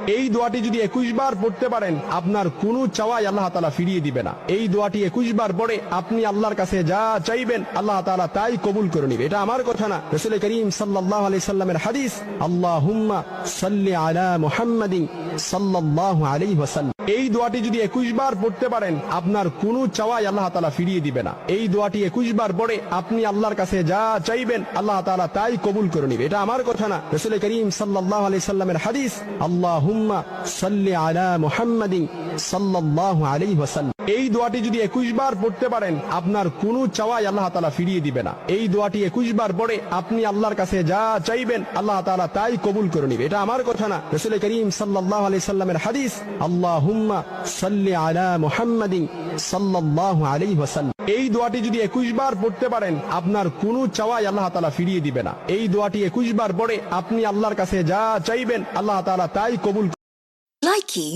এই দোয়াটি যদি 21 বার পড়তে পারেন আপনার কোনো চাওয়াই আল্লাহ তাআলা ফিরিয়ে দিবে না। এই দোয়াটি 21 বার পড়ে আপনি আল্লাহর কাছে যা চাইবেন আল্লাহ তাআলা তাই কবুল করে নিবে। এটা আমার কথা না, রাসূল করিম সাল্লাল্লাহু আলাইহি সাল্লামের হাদিস। আল্লাহুম্মা সাল্লি আলা মুহাম্মাদিন সাল্লাল্লাহু আলাইহি ওয়াসাল্লাম। এই দোয়াটি যদি 21 বার পড়তে পারেন আপনার কোনো চাওয়াই আল্লাহ তাআলা ফিরিয়ে দিবে না। এই দোয়াটি 21 বার পড়ে আপনি আল্লাহর কাছে যা চাইবেন আল্লাহ তাআলা তাই কবুল করে নিবে। এটা আমার কথা না, রাসূল করিম সাল্লাল্লাহু আলাইহি সাল্লামের হাদিস। আল্লাহুম্মা সাল্লি আলা মুহাম্মাদিন সাল্লাল্লাহু আলাইহি ওয়াসাল্লাম। এই দোয়াটি যদি 21 বার পড়তে পারেন আপনার কোনো চাওয়াই আল্লাহ তাআলা ফিরিয়ে দিবে না। এই দোয়াটি 21 বার পড়ে আপনি আল্লাহর কাছে যা চাইবেন আল্লাহ তাআলা তাই কবুল করে নিবে। এটা আমার কথা না, রাসূল করিম সাল্লাল্লাহু আলাইহি সাল্লামের হাদিস। আল্লাহুম্মা সাল্লি আলা মুহাম্মাদিন সাল্লাল্লাহু আলাইহি ওয়াসাল্লাম। এই দোয়াটি যদি 21 বার পড়তে পারেন আপনার কোনো চাওয়াই আল্লাহ তাআলা ফিরিয়ে দিবে না। এই দোয়াটি 21 বার পড়ে আপনি আল্লাহর কাছে যা চাইবেন আল্লাহ তাআলা তাই কবুল। Likey